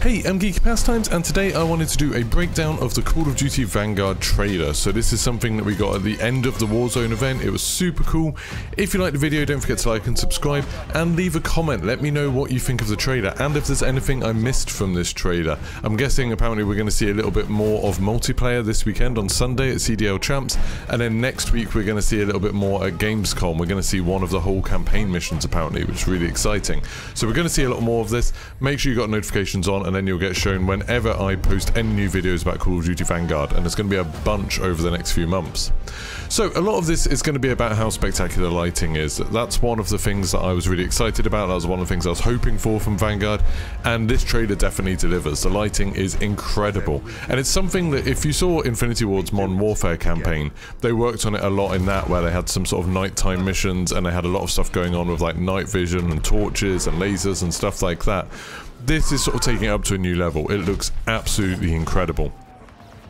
Hey, I'm Geeky Pastimes, and today I wanted to do a breakdown of the Call of Duty Vanguard trailer. So this is something that we got at the end of the Warzone event. It was super cool. If you liked the video, don't forget to like and subscribe, and leave a comment. Let me know what you think of the trailer, and if there's anything I missed from this trailer. I'm guessing apparently we're going to see a little bit more of multiplayer this weekend on Sunday at CDL Champs, and then next week we're going to see a little bit more at Gamescom. We're going to see one of the whole campaign missions apparently, which is really exciting. So we're going to see a lot more of this. Make sure you got notifications on, and then you'll get shown whenever I post any new videos about Call of Duty Vanguard, and there's going to be a bunch over the next few months. So a lot of this is going to be about how spectacular lighting is. That's one of the things that I was really excited about. That was one of the things I was hoping for from Vanguard, and this trailer definitely delivers. The lighting is incredible, and it's something that if you saw Infinity Ward's Modern Warfare campaign, they worked on it a lot in that, where they had some sort of nighttime missions, and they had a lot of stuff going on with like night vision and torches and lasers and stuff like that. This is sort of taking it up to a new level. It looks absolutely incredible.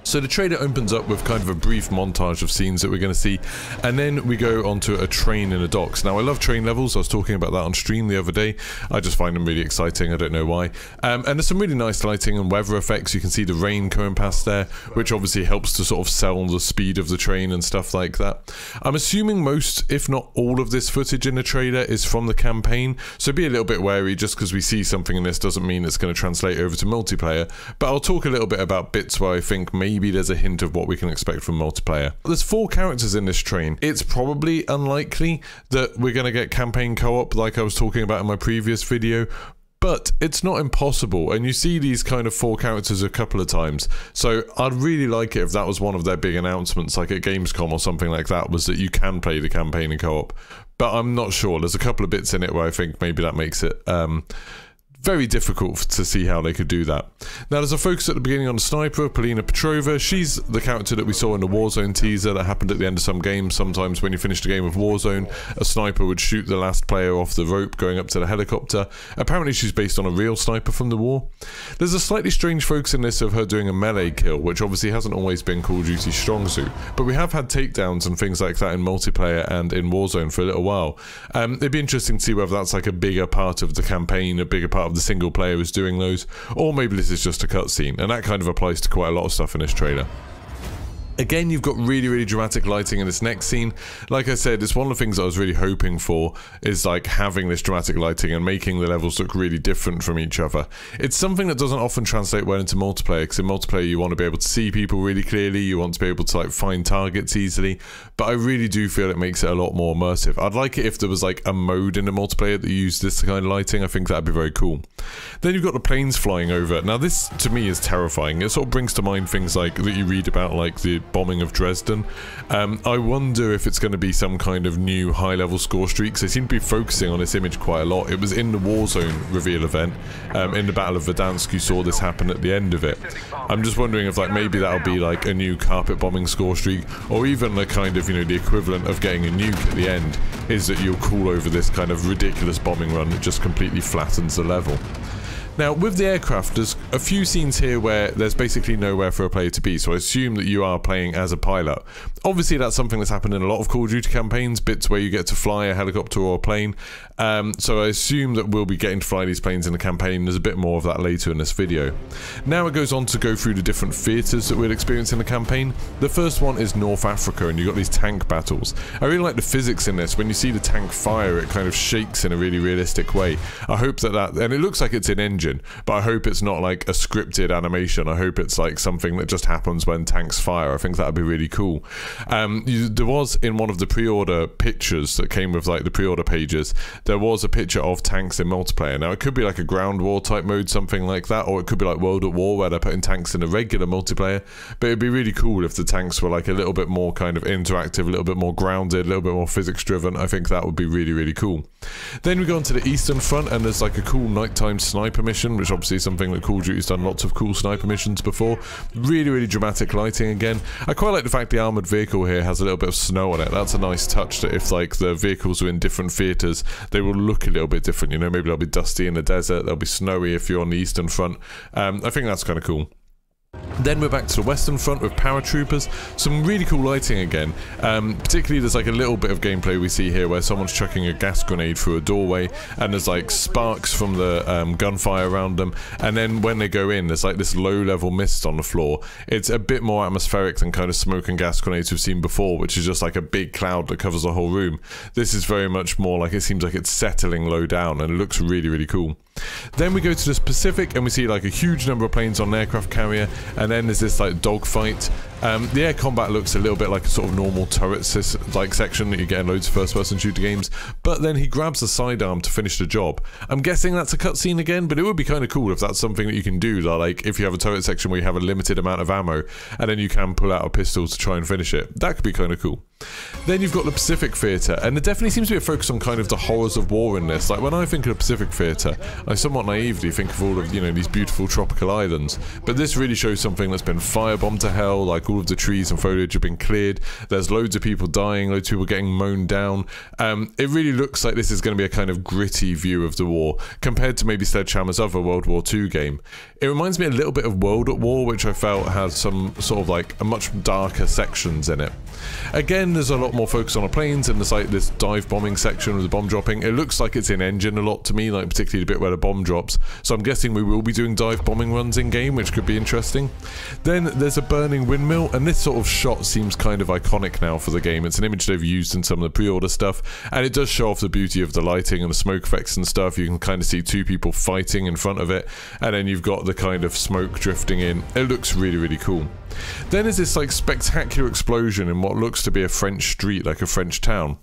So the trailer opens up with kind of a brief montage of scenes that we're going to see, and then we go onto a train in the docks. Now I love train levels. I was talking about that on stream the other day. I just find them really exciting. I don't know why. And there's some really nice lighting and weather effects. You can see the rain coming past there, which obviously helps to sort of sell the speed of the train and stuff like that. I'm assuming most, if not all of this footage in the trailer is from the campaign, so be a little bit wary. Just because we see something in this doesn't mean it's going to translate over to multiplayer, but I'll talk a little bit about bits where I think maybe there's a hint of what we can expect from multiplayer. There's 4 characters in this train. It's probably unlikely that we're going to get campaign co-op like I was talking about in my previous video, but it's not impossible, and you see these kind of 4 characters a couple of times, so I'd really like it if that was one of their big announcements, like at Gamescom or something like that, was that you can play the campaign in co-op, but I'm not sure. There's a couple of bits in it where I think maybe that makes it very difficult to see how they could do that. Now there's a focus at the beginning on the sniper, Polina Petrova. She's the character that we saw in the Warzone teaser that happened at the end of some games. Sometimes when you finished a game of Warzone, a sniper would shoot the last player off the rope going up to the helicopter. Apparently she's based on a real sniper from the war. There's a slightly strange focus in this of her doing a melee kill, which obviously hasn't always been Call of Duty's strong suit, but we have had takedowns and things like that in multiplayer and in Warzone for a little while. It'd be interesting to see whether that's like a bigger part of the campaign, a bigger part of the single player is doing those, or maybe this is just a cutscene, and that kind of applies to quite a lot of stuff in this trailer. Again, you've got really dramatic lighting in this next scene. Like I said, it's one of the things I was really hoping for, is like having this dramatic lighting and making the levels look really different from each other. It's something that doesn't often translate well into multiplayer, because in multiplayer you want to be able to see people really clearly, you want to be able to like find targets easily, but I really do feel it makes it a lot more immersive. I'd like it if there was like a mode in the multiplayer that used this kind of lighting. I think that'd be very cool. Then you've got the planes flying over. Now this to me is terrifying. It sort of brings to mind things like that you read about, like the bombing of Dresden. I wonder if it's going to be some kind of new high-level score streak, because they seem to be focusing on this image quite a lot. It was in the Warzone reveal event, in the Battle of Verdansk, you saw this happen at the end of it. I'm just wondering if like maybe that'll be like a new carpet bombing score streak, or even the kind of, you know, the equivalent of getting a nuke at the end is that you'll call over this kind of ridiculous bombing run that just completely flattens the level. Now, with the aircraft, there's a few scenes here where there's basically nowhere for a player to be, so I assume that you are playing as a pilot. Obviously, that's something that's happened in a lot of Call of Duty campaigns, bits where you get to fly a helicopter or a plane, so I assume that we'll be getting to fly these planes in the campaign. There's a bit more of that later in this video. Now it goes on to go through the different theatres that we'll experience in the campaign. The first one is North Africa, and you've got these tank battles. I really like the physics in this. When you see the tank fire, it kind of shakes in a really realistic way. I hope that and it looks like it's in engine, but I hope it's not like a scripted animation. I hope it's like something that just happens when tanks fire. I think that would be really cool. There was in one of the pre-order pictures that came with like the pre-order pages, there was a picture of tanks in multiplayer. Now it could be like a ground war type mode, something like that, or it could be like World at War where they're putting tanks in a regular multiplayer, but it'd be really cool if the tanks were like a little bit more kind of interactive, a little bit more grounded, a little bit more physics driven. I think that would be really cool. Then we go on to the Eastern Front, and there's like a cool nighttime sniper mission, which obviously is something that Call of Duty's done lots of cool sniper missions before. Really dramatic lighting again. I quite like the fact the armoured vehicle here has a little bit of snow on it. That's a nice touch, that if like the vehicles are in different theatres, they will look a little bit different. You know, maybe they'll be dusty in the desert, they'll be snowy if you're on the Eastern Front. I think that's kind of cool. Then we're back to the western front with paratroopers. Some really cool lighting again. Particularly there's like a little bit of gameplay we see here where someone's chucking a gas grenade through a doorway and there's like sparks from the gunfire around them. And then when they go in, there's like this low level mist on the floor. It's a bit more atmospheric than kind of smoke and gas grenades we've seen before, which is just like a big cloud that covers the whole room. This is very much more like, it seems like it's settling low down and it looks really, really cool. Then we go to the Pacific and we see like a huge number of planes on an aircraft carrier, and then there's this like dogfight. The air combat looks a little bit like a sort of normal turret like section that you get in loads of first-person shooter games, but then he grabs the sidearm to finish the job. I'm guessing that's a cutscene again, but it would be kind of cool if that's something that you can do, like if you have a turret section where you have a limited amount of ammo, and then you can pull out a pistol to try and finish it. That could be kind of cool. Then you've got the Pacific Theatre, and there definitely seems to be a focus on kind of the horrors of war in this. Like when I think of the Pacific Theatre, I somewhat naively think of all of, you know, these beautiful tropical islands, but this really shows something that's been firebombed to hell. Like all of the trees and foliage have been cleared, there's loads of people dying, loads of people getting mown down. It really looks like this is going to be a kind of gritty view of the war, compared to maybe Sledgehammer's other World War II game. It reminds me a little bit of World at War, which I felt has some sort of like a much darker sections in it. Again, there's a lot more focus on the planes, and there's like this dive bombing section with the bomb dropping. It looks like it's in engine a lot to me, like particularly the bit where the bomb drops. So I'm guessing we will be doing dive bombing runs in game, which could be interesting. Then there's a burning windmill, and this sort of shot seems kind of iconic now for the game. It's an image they've used in some of the pre-order stuff, and it does show off the beauty of the lighting and the smoke effects and stuff. You can kind of see two people fighting in front of it, and then you've got the kind of smoke drifting in. It looks really, really cool. Then there's this like spectacular explosion in what looks to be a French street, like a French town.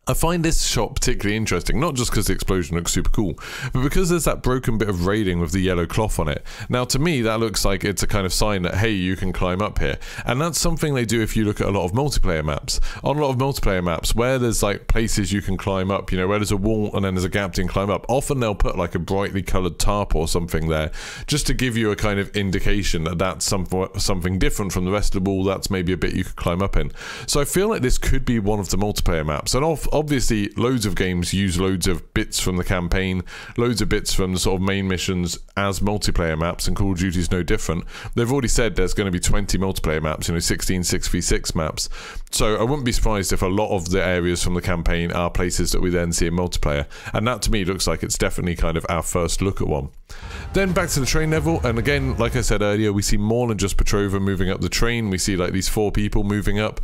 I find this shot particularly interesting, not just because the explosion looks super cool, but because there's that broken bit of railing with the yellow cloth on it. Now to me that looks like it's a kind of sign that, hey, you can climb up here, and that's something they do if you look at a lot of multiplayer maps. On a lot of multiplayer maps where there's like places you can climb up, you know, where there's a wall and then there's a gap to climb up, often they'll put like a brightly coloured tarp or something there, just to give you a kind of indication that that's something different from the rest of the wall, that's maybe a bit you could climb up in. So I feel like this could be one of the multiplayer maps, and obviously loads of games use loads of bits from the campaign, loads of bits from the sort of main missions as multiplayer maps, and Call of Duty is no different. They've already said there's going to be 20 multiplayer maps, you know, 16 6v6 maps, so I wouldn't be surprised if a lot of the areas from the campaign are places that we then see in multiplayer, and that to me looks like it's definitely kind of our first look at one. Then back to the train level, and again, like I said earlier, we see more than just Paratrooper moving up the train. We see like these 4 people moving up.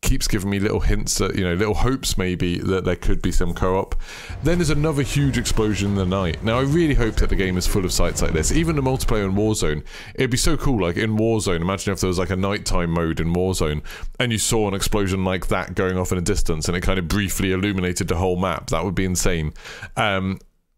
Keeps giving me little hints that, you know, little hopes maybe that there could be some co-op. Then there's another huge explosion in the night. Now I really hope that the game is full of sights like this. Even the multiplayer in Warzone, it'd be so cool, like in Warzone, imagine if there was like a nighttime mode in Warzone and you saw an explosion like that going off in a distance and it kind of briefly illuminated the whole map. That would be insane. I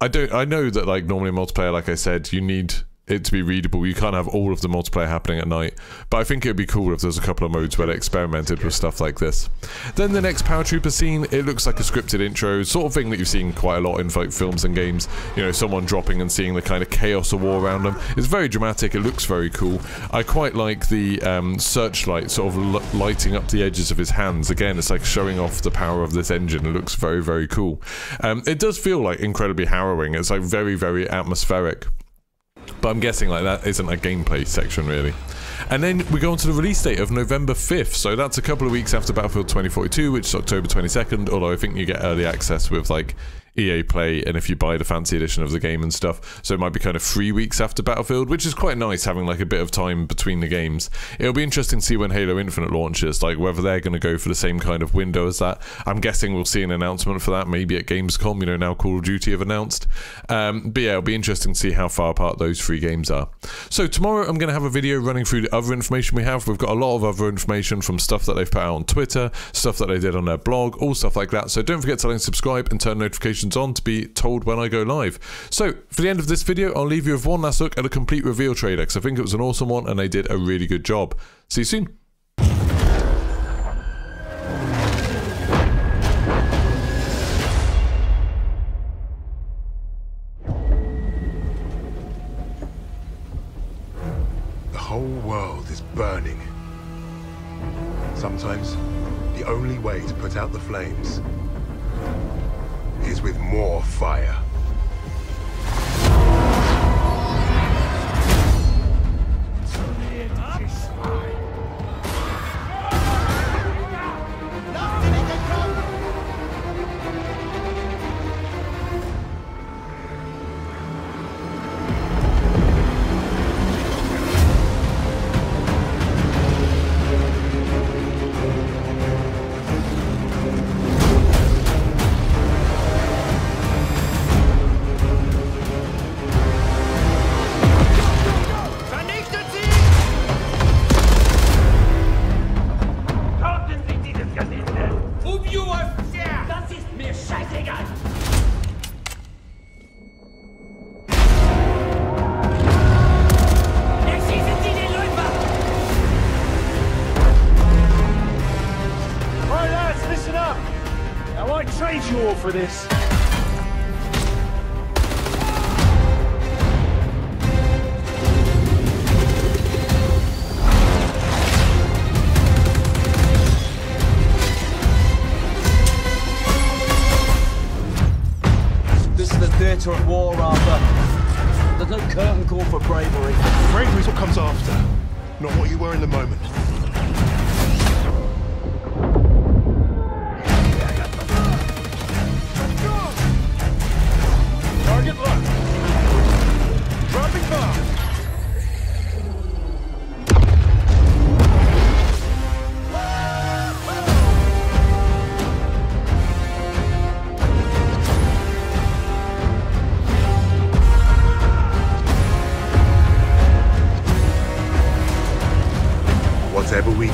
know that like normally in multiplayer, like I said, you need it to be readable. You can't have all of the multiplayer happening at night, but I think it'd be cool if there's a couple of modes where they experimented with stuff like this. Then the next paratrooper scene, it looks like a scripted intro, sort of thing that you've seen quite a lot in like films and games, you know, someone dropping and seeing the kind of chaos of war around them. It's very dramatic, it looks very cool. I quite like the searchlight sort of lighting up the edges of his hands. Again, it's like showing off the power of this engine. It looks very, very cool. It does feel like incredibly harrowing. It's like very, very atmospheric. But I'm guessing like that isn't a gameplay section really. And then we go on to the release date of November 5th, so that's a couple of weeks after Battlefield 2042, which is October 22nd, although I think you get early access with like EA Play and if you buy the fancy edition of the game and stuff, so it might be kind of 3 weeks after Battlefield, which is quite nice having like a bit of time between the games. It'll be interesting to see when Halo Infinite launches, like whether they're going to go for the same kind of window as that. I'm guessing we'll see an announcement for that maybe at Gamescom, you know, now Call of Duty have announced. But yeah, it'll be interesting to see how far apart those 3 games are. So tomorrow I'm going to have a video running through the other information we have. We've got a lot of other information from stuff that they've put out on Twitter, stuff that they did on their blog, all stuff like that. So don't forget to like and subscribe and turn notifications on to be told when I go live. So for the end of this video, I'll leave you with one last look at a complete reveal trailer, because I think it was an awesome one and they did a really good job. See you soon. The whole world is burning. Sometimes the only way to put out the flames is with more fire. for this. This is the theatre of war, Arthur. There's no curtain call for bravery. Bravery's what comes after, not what you were in the moment. Target locked. Dropping bomb. Whatever we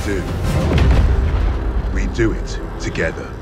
do it together.